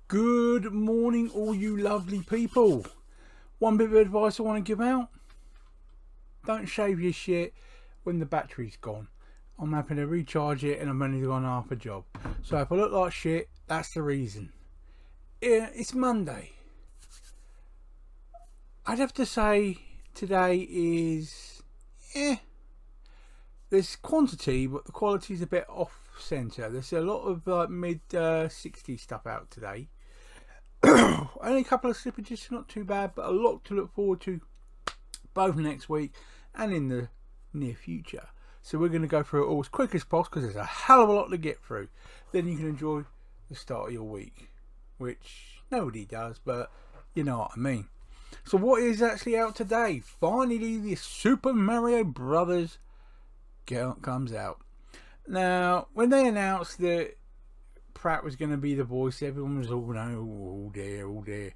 Good morning, all you lovely people. One bit of advice I want to give out. Don't shave your shit when the battery's gone. I'm having to recharge it and I'm only gone half a job. So if I look like shit, that's the reason. It's Monday. I'd have to say today is... There's quantity, but the quality's a bit off centre. There's a lot of mid 60s stuff out today. Only a couple of slippages, not too bad, but a lot to look forward to both next week and in the near future. So we're going to go through it all as quick as possible because there's a hell of a lot to get through. Then you can enjoy the start of your week, which nobody does, but you know what I mean. So what is actually out today? Finally, the Super Mario Brothers comes out. Now, when they announced that Pratt was going to be the voice, everyone was all, no, oh dear.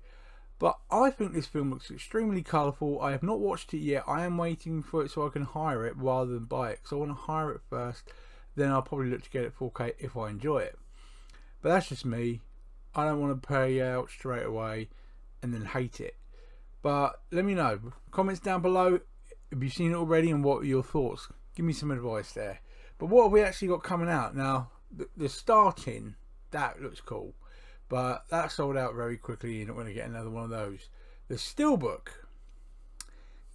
But I think this film looks extremely colourful. I have not watched it yet. I am waiting for it so I can hire it rather than buy it. So I want to hire it first. Then I'll probably look to get it 4K if I enjoy it. But that's just me. I don't want to pay out straight away and then hate it. But let me know. Comments down below. Have you seen it already and what are your thoughts? Give me some advice there. But what have we actually got coming out? Now, the starting, that looks cool. But that sold out very quickly. You're not going to get another one of those. The Steelbook.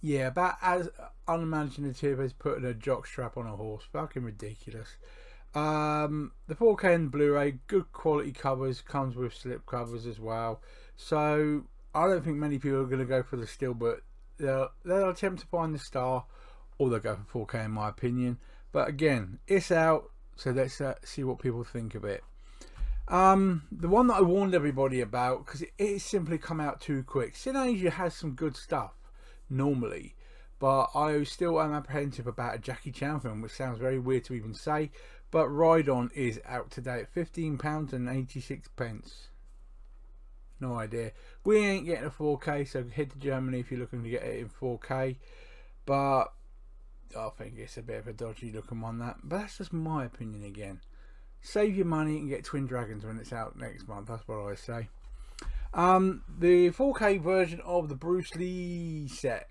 Yeah, about as unimaginative as putting a jockstrap on a horse. Fucking ridiculous. The 4K and the Blu-ray, good quality covers. Comes with slip covers as well. So, I don't think many people are going to go for the Steelbook. They'll attempt to find the star. Or they'll go for 4K in my opinion. But again, it's out. So let's see what people think of it. The one that I warned everybody about, because it's simply come out too quick. Cineasia has some good stuff normally, but I still am apprehensive about a Jackie Chan film, which sounds very weird to even say. But Ride On is out today at £15.86. No idea. We ain't getting a 4K, so head to Germany if you're looking to get it in 4K. But I think it's a bit of a dodgy looking one, that. But that's just my opinion again. Save your money and get Twin Dragons when it's out next month. That's what I say. The 4K version of the Bruce Lee set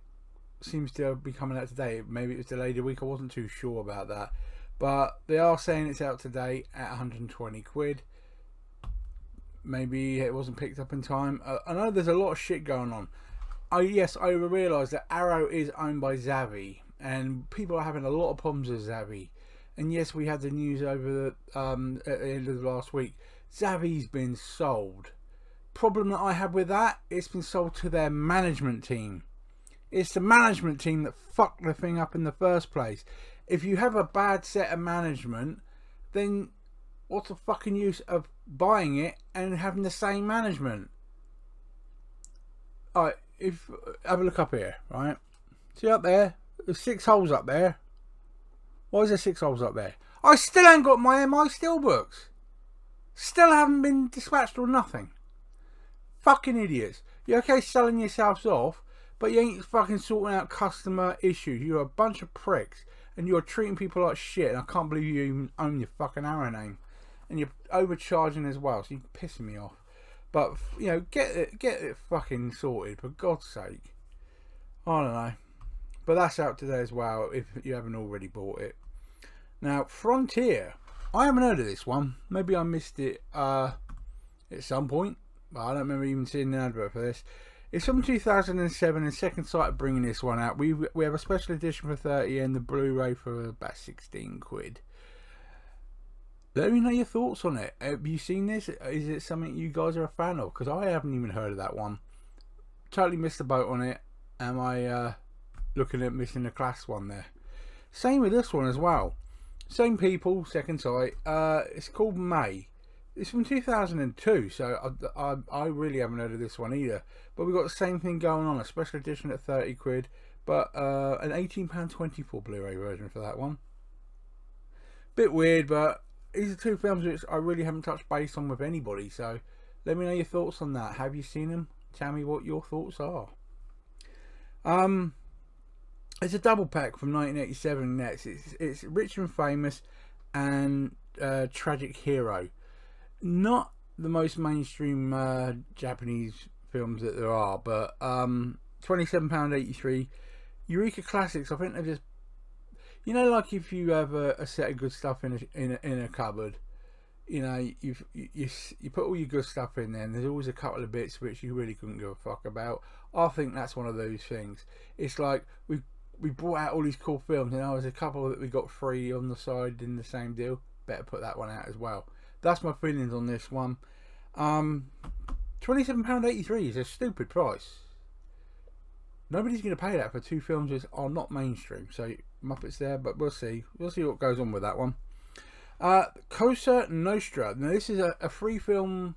seems to be coming out today. Maybe it was delayed a week. I wasn't too sure about that. But they are saying it's out today at 120 quid. Maybe it wasn't picked up in time. I know there's a lot of shit going on. Yes, I realised that Arrow is owned by Zavvi. And people are having a lot of problems with Zavvi. And yes, we had the news over at the end of the last week. Zavvi's been sold. Problem that I have with that, it's been sold to their management team. It's the management team that fucked the thing up in the first place. If you have a bad set of management, then what's the fucking use of buying it and having the same management? Alright, have a look up here, right? See up there? There's 6 holes up there. Why is there 6 holes up there? I still ain't got my MI Steelbooks. Still haven't been dispatched or nothing. Fucking idiots. You're okay selling yourselves off, but you ain't fucking sorting out customer issues. You're a bunch of pricks. And you're treating people like shit. And I can't believe you even own your fucking Arrow name. And you're overcharging as well. So you're pissing me off. But, you know, get it fucking sorted. For God's sake. I don't know. But that's out today as well, if you haven't already bought it. Now, Frontier. I haven't heard of this one. Maybe I missed it at some point. But I don't remember even seeing an advert for this. It's from 2007 and Second Sight are bringing this one out. We have a special edition for 30 and the Blu-ray for about 16 quid. Let me know your thoughts on it. Have you seen this? Is it something you guys are a fan of? Because I haven't even heard of that one. Totally missed the boat on it. Am I... looking at missing the Class one there. Same with this one as well. Same people, Second Sight. It's called May. It's from 2002, so I really haven't heard of this one either. But we've got the same thing going on. A special edition at 30 quid. But an £18.24 Blu-ray version for that one. Bit weird, but these are 2 films which I really haven't touched base on with anybody. So let me know your thoughts on that. Have you seen them? Tell me what your thoughts are. It's a double pack from 1987 next. It's Rich and Famous and Tragic Hero. Not the most mainstream Japanese films that there are, but £27.83. Eureka Classics, I think they're just, you know, like if you have a set of good stuff in a cupboard, you know, you put all your good stuff in there, and there's always a couple of bits which you really couldn't give a fuck about. I think that's one of those things. It's like we brought out all these cool films, and there's a couple that we got free on the side in the same deal. Better put that one out as well. That's my feelings on this one. £27.83 is a stupid price. Nobody's going to pay that for two films that are not mainstream. So Muppets there, but we'll see. We'll see what goes on with that one. Cosa Nostra. Now this is a free film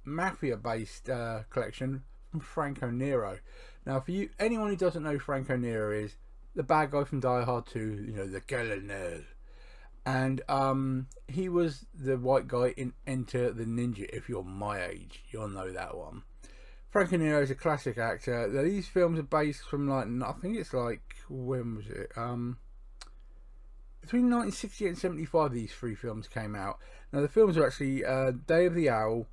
mafia-based collection from Franco Nero. Now, for you, anyone who doesn't know who Franco Nero is, the bad guy from Die Hard 2, you know, the Colonel. And he was the white guy in Enter the Ninja. If you're my age, you'll know that one. Franco Nero is a classic actor. Now, these films are based from, like, I think it's like, when was it? Between 1968 and 75, these three films came out. Now, the films are actually Day of the Owl,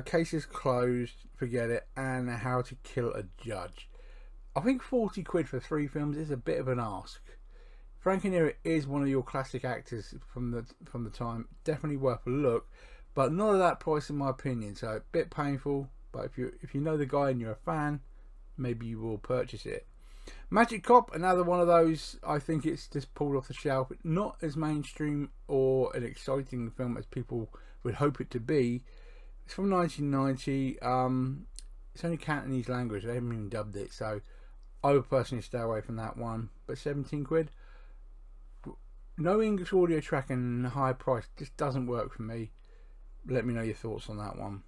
Cases Closed, Forget It, and How to Kill a Judge. I think 40 quid for three films is a bit of an ask. Franco Nero is one of your classic actors from the time. Definitely worth a look, but not at that price in my opinion. So a bit painful, but if you know the guy and you're a fan, maybe you will purchase it. Magic Cop, another one of those. I think it's just pulled off the shelf. Not as mainstream or an exciting film as people would hope it to be. It's from 1990. It's only Cantonese language. They haven't even dubbed it, so I would personally stay away from that one. But 17 quid. No English audio track and high price just doesn't work for me. Let me know your thoughts on that one.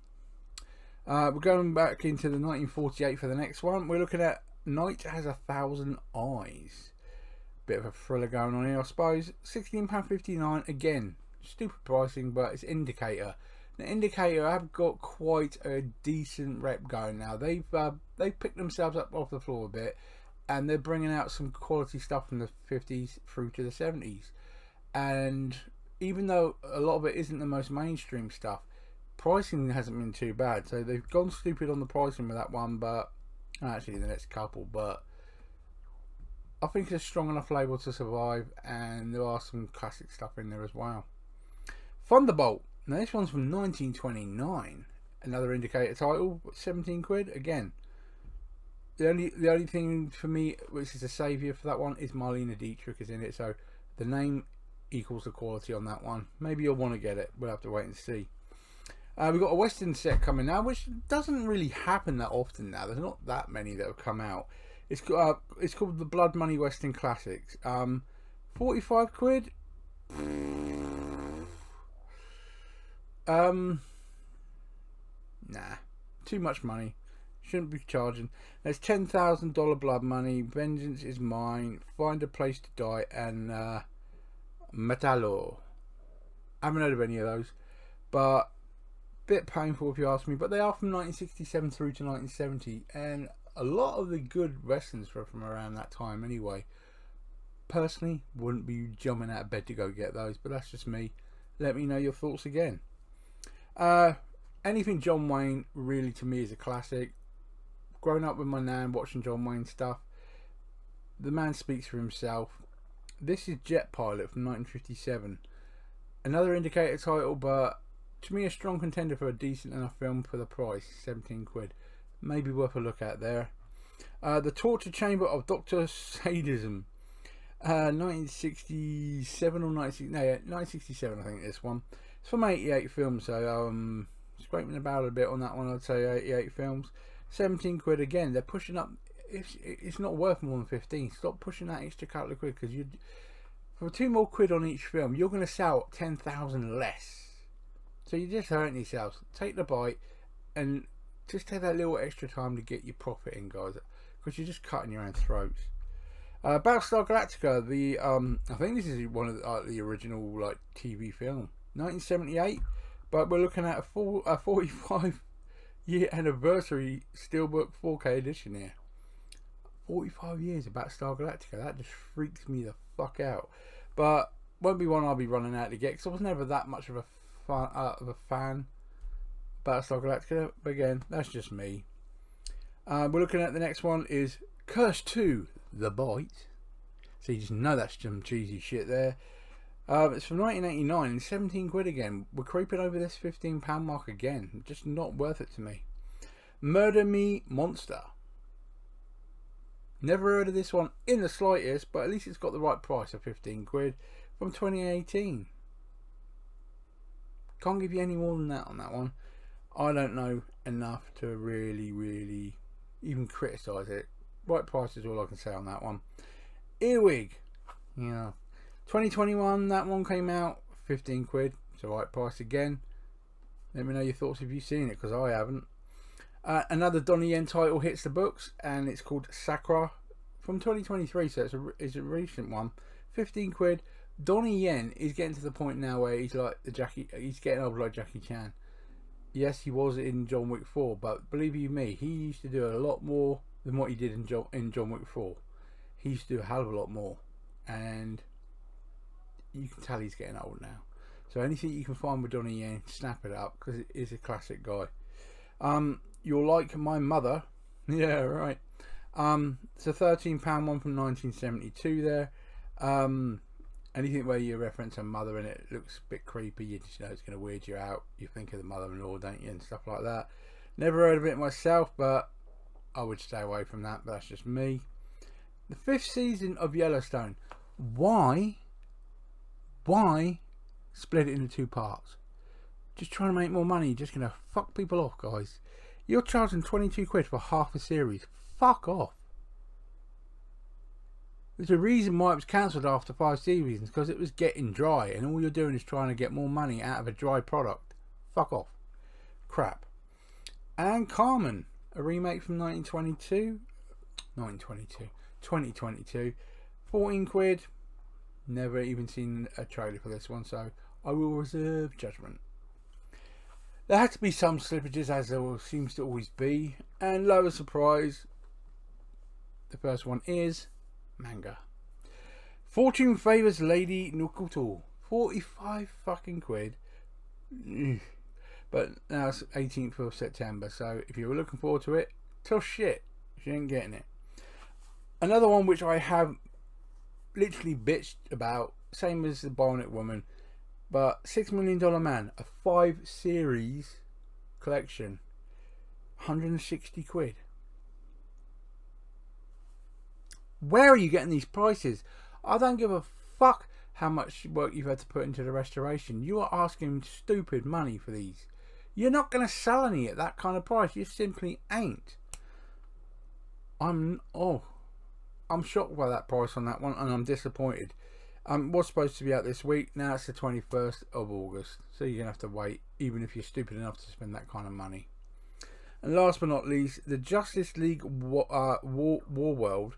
We're going back into the 1948 for the next one. We're looking at Night Has 1,000 Eyes. Bit of a thriller going on here, I suppose. £16.59. Again, stupid pricing, but it's Indicator. The Indicator have got quite a decent rep going now. They've picked themselves up off the floor a bit, and they're bringing out some quality stuff from the 50s through to the 70s. And even though a lot of it isn't the most mainstream stuff, pricing hasn't been too bad. So they've gone stupid on the pricing with that one, but actually the next couple. But I think it's a strong enough label to survive, and there are some classic stuff in there as well. Thunderbolt. Now this one's from 1929. Another Indicator title, 17 quid again. The only thing for me which is a saviour for that one is Marlene Dietrich is in it, so the name equals the quality on that one. Maybe you'll want to get it. We'll have to wait and see. We've got a Western set coming now, which doesn't really happen that often now. There's not that many that have come out. It's called the Blood Money Western Classics. 45 quid. Nah, too much money. Shouldn't be charging. There's $10,000 Blood Money, Vengeance is Mine, Find a Place to Die, and Metallo. I haven't heard of any of those, but bit painful if you ask me. But they are from 1967 through to 1970, and a lot of the good westerns were from around that time anyway. Personally, wouldn't be jumping out of bed to go get those, but that's just me. Let me know your thoughts again. Anything John Wayne really to me is a classic. Growing up with my nan watching John Wayne stuff, the man speaks for himself. This is Jet Pilot from 1957. Another Indicator title, but to me a strong contender for a decent enough film for the price, 17 quid. Maybe worth a look at there. The Torture Chamber of Dr. Sadism. 1967 or 1967 I think this one. It's from 88 films, so scraping about a bit on that one. I'd say 88 films. 17 quid again. They're pushing up. It's not worth more than 15. Stop pushing that extra couple of quid, because you, for 2 more quid on each film, you're going to sell 10,000 less. So you're just hurting yourselves. Take the bite and just take that little extra time to get your profit in, guys, because you're just cutting your own throats. Battlestar Galactica. The I think this is one of the original like TV film, 1978. But we're looking at a 45-year anniversary Steelbook 4K edition here. 45 years of Battlestar Galactica. That just freaks me the fuck out. But won't be one I'll be running out to get, because I was never that much of a fan. Battlestar Galactica, but again, that's just me. We're looking at the next one is Curse 2, The Bite. So you just know that's some cheesy shit there. It's from 1989 and 17 quid again. We're creeping over this £15 mark again. Just not worth it to me. Murder Me Monster. Never heard of this one in the slightest, but at least it's got the right price of 15 quid from 2018. Can't give you any more than that on that one. I don't know enough to really even criticise it. Right price is all I can say on that one. Earwig. Yeah. 2021, that one came out, 15 quid. It's the right price again. Let me know your thoughts if you've seen it, because I haven't. Another Donnie Yen title hits the books, and it's called Sakura from 2023, so it's a recent one. 15 quid. Donnie Yen is getting to the point now where he's like he's getting old like Jackie Chan. Yes, he was in John Wick 4, but believe you me, he used to do a lot more than what he did in John Wick 4. He used to do a hell of a lot more, and you can tell he's getting old now. So anything you can find with Donnie Yen, snap it up, because it is a classic guy. You'll like My Mother. Yeah, right. It's a £13 one from 1972 there. Anything where you reference a mother and it looks a bit creepy, you just know it's going to weird you out. You think of the mother-in-law, don't you, and stuff like that. Never heard of it myself, but I would stay away from that, but that's just me. The 5th season of Yellowstone. Why split it into 2 parts? Just trying to make more money. You're just going to fuck people off, guys. You're charging 22 quid for half a series. Fuck off. There's a reason why it was cancelled after 5 seasons, because it was getting dry, and all you're doing is trying to get more money out of a dry product. Fuck off. Crap. And Carmen, a remake from 2022. 14 quid. Never even seen a trailer for this one, so I will reserve judgment. There had to be some slippages, as there seems to always be, and lower surprise, the first one is manga. Fortune Favours Lady Nukuto. 45 fucking quid. But now it's 18th of September, so if you were looking forward to it, tough shit if you ain't getting it. Another one which I have literally bitched about, same as the Bionic Woman, but $6 Million Man, a 5 series collection, 160 quid. Where are you getting these prices? I don't give a fuck how much work you've had to put into the restoration. You are asking stupid money for these. You're not going to sell any at that kind of price. You simply ain't. I'm shocked by that price on that one, and I'm disappointed. It was supposed to be out this week. Now it's the 21st of August, so you're going to have to wait, even if you're stupid enough to spend that kind of money. And last but not least, the Justice League War World.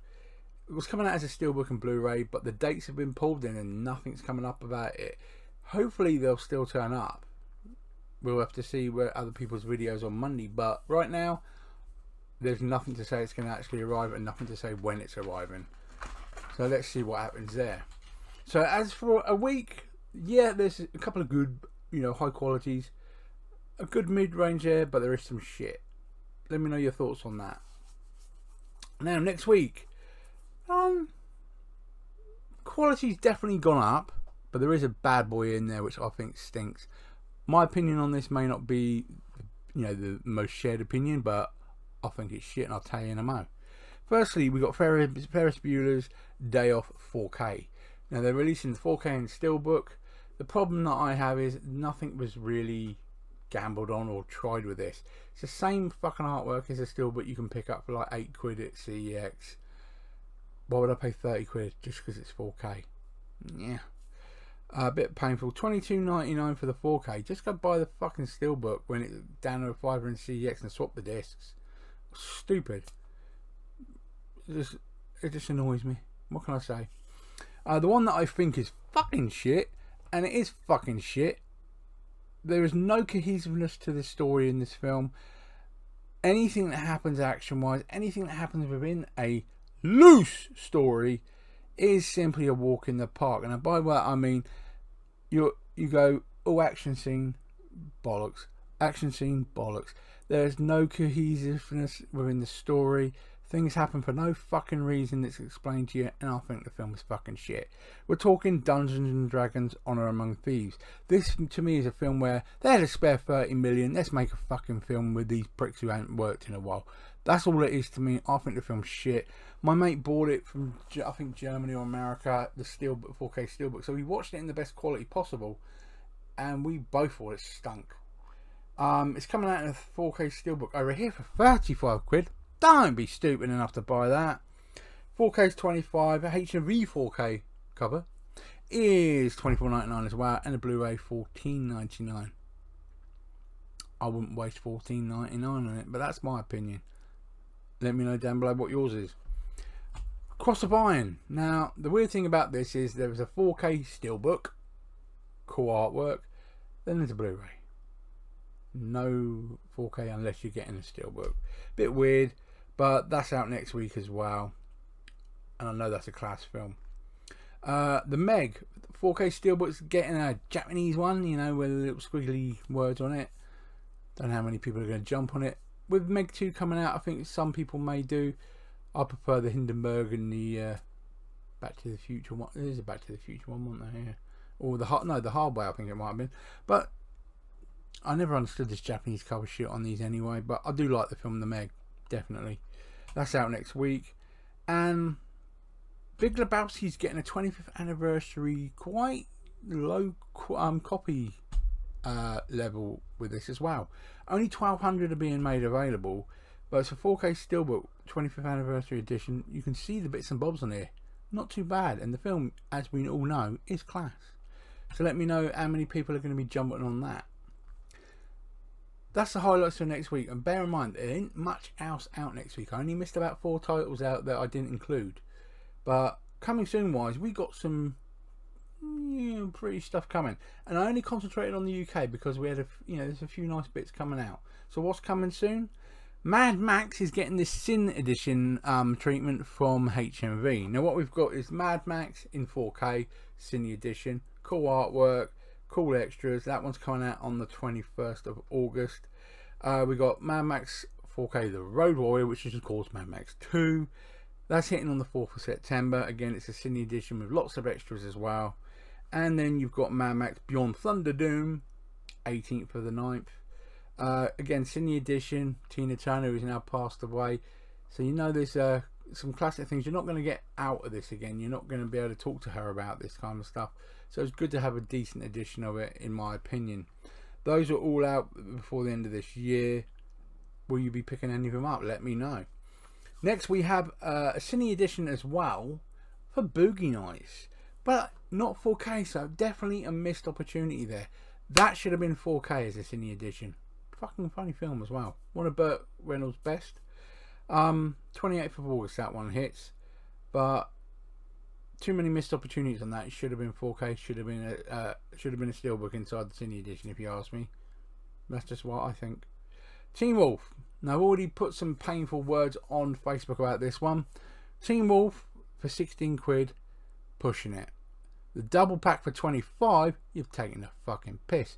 It was coming out as a steelbook and Blu-ray, but the dates have been pulled in and nothing's coming up about it. Hopefully they'll still turn up. We'll have to see where other people's videos on Monday, but right now there's nothing to say it's going to actually arrive and nothing to say when it's arriving. So let's see what happens there. So as for a week, yeah, there's a couple of good, high qualities, a good mid-range there, but there is some shit. Let me know your thoughts on that. Now next week, quality's definitely gone up, but there is a bad boy in there which I think stinks. My opinion on this may not be the most shared opinion, but I think it's shit, and I'll tell you in a mo. Firstly, we got Ferris Bueller's Day Off 4K. Now they're releasing the 4K and steelbook. The problem that I have is nothing was really gambled on or tried with this. It's the same fucking artwork as a steelbook you can pick up for like 8 quid at CEX. Why would I pay 30 quid just because it's 4K? Yeah. A bit painful. $22.99 for the 4K. Just go buy the fucking steelbook when it's down to a $5 in CEX and swap the discs. Stupid. It just annoys me. What can I say? The one that I think is fucking shit, and it is fucking shit. There is no cohesiveness to the story in this film. Anything that happens action-wise, anything that happens within a loose story is simply a walk in the park. And by that I mean you go, oh, action scene, bollocks. Action scene bollocks. There's no cohesiveness within the story. Things happen for no fucking reason that's explained to you, and I think the film is fucking shit. We're talking Dungeons and Dragons: Honor Among Thieves. This, to me, is a film where they had a spare 30 million. Let's make a fucking film with these pricks who haven't worked in a while. That's all it is to me. I think the film's shit. My mate bought it from, I think, Germany or America, the Steelbook, 4K Steelbook. So we watched it in the best quality possible, and we both thought it stunk. It's coming out in a 4K Steelbook over here for 35 quid. Don't be stupid enough to buy that. 4K is 25. HMV 4K cover is $24.99 as well, and a Blu-ray $14.99. I wouldn't waste $14.99 on it, but that's my opinion. Let me know down below what yours is. Cross of Iron. Now, the weird thing about this is there is a 4K Steelbook, cool artwork, then there's a Blu-ray. No 4K unless you're getting a Steelbook. Bit weird, but that's out next week as well, and I know that's a class film. The Meg 4K Steelbook's getting a Japanese one, you know, with little squiggly words on it. Don't know how many people are going to jump on it. With Meg 2 coming out, I think some people may do. I prefer the Hindenburg and the Back to the Future one. There is a Back to the Future one, wasn't there? Yeah. Or the Hardware, I think it might have been. But I never understood this Japanese cover shit on these anyway. But I do like the film The Meg, definitely. That's out next week. And Big Lebowski's getting a 25th anniversary, quite low copy level with this as well. Only 1,200 are being made available, but it's a 4K Steelbook 25th anniversary edition. You can see the bits and bobs on here. Not too bad, and the film, as we all know, is class. So let me know how many people are going to be jumping on that. That's the highlights for next week, and bear in mind there ain't much else out next week. I only missed about 4 titles out that I didn't include, but coming soon wise, we got some pretty stuff coming, and I only concentrated on the UK because we had there's a few nice bits coming out. So what's coming soon? Mad Max is getting this Sin Edition treatment from HMV. Now what we've got is Mad Max in 4K Sin Edition, cool artwork, cool extras. That one's coming out on the 21st of August. We got Mad Max 4K The Road Warrior, which is of course Mad Max 2. That's hitting on the 4th of September. Again, it's a Sin Edition with lots of extras as well. And then you've got Mad Max Beyond Thunderdome, 18th of the 9th. Again, Cine Edition, Tina Turner, who's now passed away. So you know there's some classic things you're not going to get out of this again. You're not going to be able to talk to her about this kind of stuff. So it's good to have a decent edition of it, in my opinion. Those are all out before the end of this year. Will you be picking any of them up? Let me know. Next we have a Cine Edition as well for Boogie Nights. But not 4K, so definitely a missed opportunity there. That should have been 4K as a Cine Edition. Fucking funny film as well. One of Burt Reynolds' best. 28th of August that one hits. But too many missed opportunities on that. It should have been 4K. Should have been a Steelbook inside the Cine Edition, if you ask me. That's just what I think. Teen Wolf. Now I've already put some painful words on Facebook about this one. Teen Wolf for 16 quid. Pushing it. The double pack for 25, you've taken a fucking piss.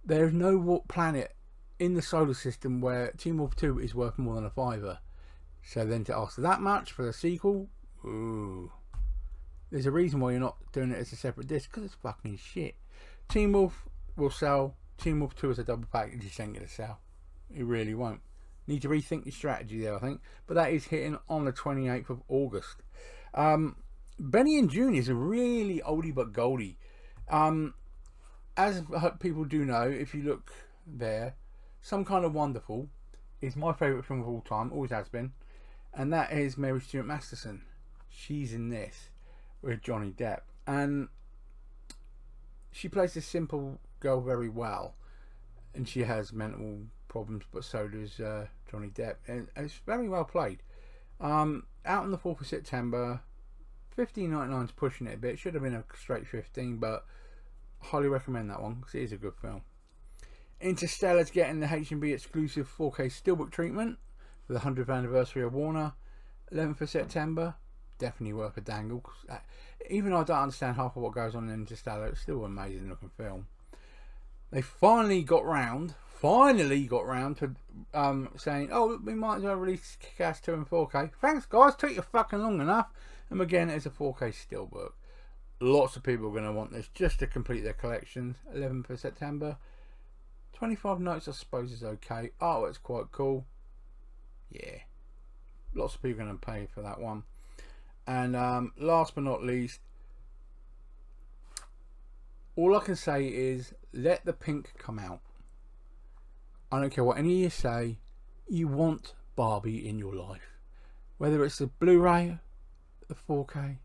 There's no planet in the solar system where Teen Wolf 2 is worth more than a fiver. So then to ask that much for the sequel, ooh. There's a reason why you're not doing it as a separate disc, because it's fucking shit. Teen Wolf will sell. Teen Wolf 2 as a double pack, it just ain't going to sell. It really won't. Need to rethink your strategy there, I think. But that is hitting on the 28th of August. Benny and June is a really oldie but goldie. As people do know, if you look there, Some Kind of Wonderful is my favourite film of all time, always has been, and that is Mary Stuart Masterson. She's in this with Johnny Depp, and she plays this simple girl very well, and she has mental problems, but so does Johnny Depp, and it's very well played. Out on the 4th of September. $15.99 is pushing it a bit. It should have been a straight 15, but highly recommend that one because it is a good film. Interstellar's getting the H&B exclusive 4K Steelbook treatment for the 100th anniversary of Warner. 11th of September. Definitely worth a dangle. Even though I don't understand half of what goes on in Interstellar, it's still an amazing looking film. they finally got round to saying, oh, we might as well release Kick-Ass 2 and 4K. Thanks guys, took you fucking long enough. And again, it's a 4K steelbook. Lots of people are going to want this just to complete their collections. 11th of September. 25 notes I suppose is okay. Oh, it's quite cool. Yeah. Lots of people are going to pay for that one. And last but not least, all I can say is let the pink come out. I don't care what any of you say, you want Barbie in your life. Whether it's the Blu-ray, the 4K,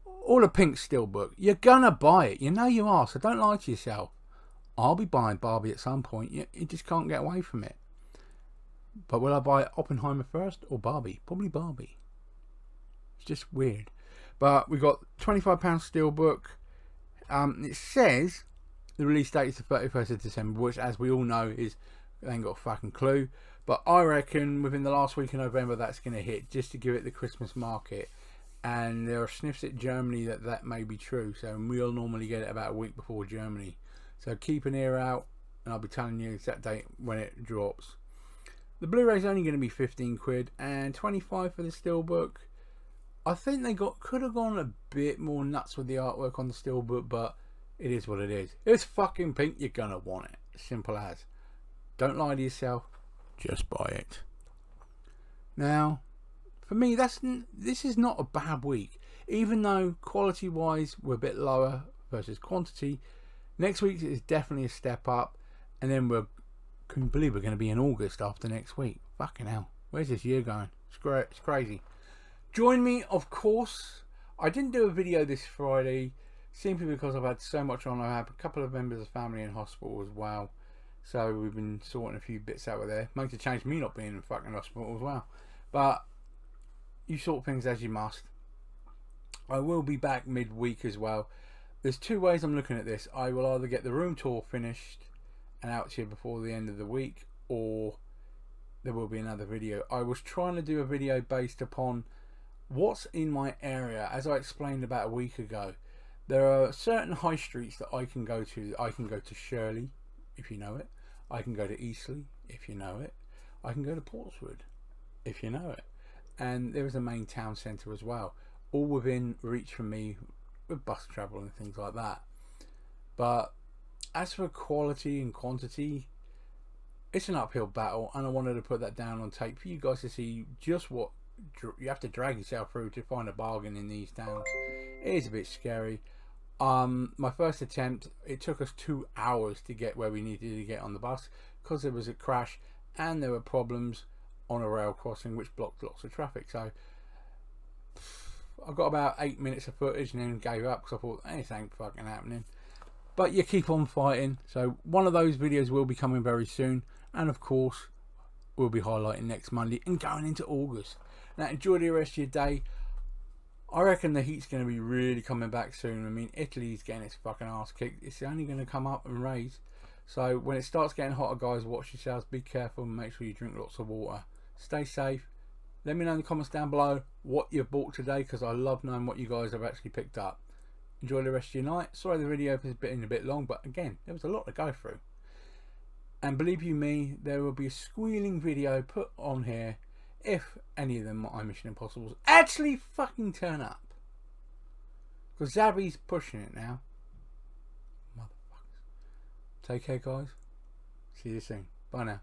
or the pink steelbook, you're gonna buy it. You know you are, so don't lie to yourself. I'll be buying Barbie at some point. You just can't get away from it. But will I buy Oppenheimer first or Barbie? Probably Barbie. It's just weird. But we got £25 steelbook. It says the release date is the 31st of December, which, as we all know, is they ain't got a fucking clue. But I reckon within the last week of November that's going to hit, just to give it the Christmas market. And there are sniffs at Germany that may be true. So we'll normally get it about a week before Germany. So keep an ear out, and I'll be telling you the exact date when it drops. The Blu-ray is only going to be 15 quid and 25 for the steelbook. I think they could have gone a bit more nuts with the artwork on the steelbook, but it is what it is. If it's fucking pink, you're gonna want it. Simple as. Don't lie to yourself. Just buy it. Now, for me, this is not a bad week. Even though quality-wise we're a bit lower versus quantity, next week is definitely a step up, and then couldn't believe we're going to be in August after next week. Fucking hell. Where's this year going? It's crazy. Join me, of course. I didn't do a video this Friday simply because I've had so much on. I have a couple of members of family in hospital as well, so we've been sorting a few bits out of there. Makes a change me not being in fucking hospital as well, but you sort things as you must. I will be back midweek as well. There's two ways I'm looking at this. I will either get the room tour finished and out to you before the end of the week, or there will be another video. I was trying to do a video based upon what's in my area. As I explained about a week ago, there are certain high streets that I can go to. I can go to Shirley, if you know it. I can go to Eastleigh, if you know it. I can go to Portswood, if you know it. And there is a main town centre as well, all within reach from me with bus travel and things like that. But as for quality and quantity, it's an uphill battle, and I wanted to put that down on tape for you guys to see just what you have to drag yourself through to find a bargain in these towns. It is a bit scary. My first attempt, it took us 2 hours to get where we needed to get on the bus because there was a crash and there were problems on a rail crossing which blocked lots of traffic. So I got about 8 minutes of footage and then gave up because I thought this ain't fucking happening. But you keep on fighting. So one of those videos will be coming very soon, and of course we'll be highlighting next Monday and going into August. Now enjoy the rest of your day. I reckon the heat's going to be really coming back soon. I mean, Italy's getting its fucking ass kicked. It's only going to come up and raise. So when it starts getting hotter, guys, watch yourselves. Be careful and make sure you drink lots of water. Stay safe. Let me know in the comments down below what you've bought today, because I love knowing what you guys have actually picked up. Enjoy the rest of your night. Sorry the video has been a bit long, but again, there was a lot to go through. And believe you me, there will be a squealing video put on here if any of them my Mission Impossibles actually fucking turn up. Because Zabby's pushing it now. Motherfuckers. Take care, guys. See you soon. Bye now.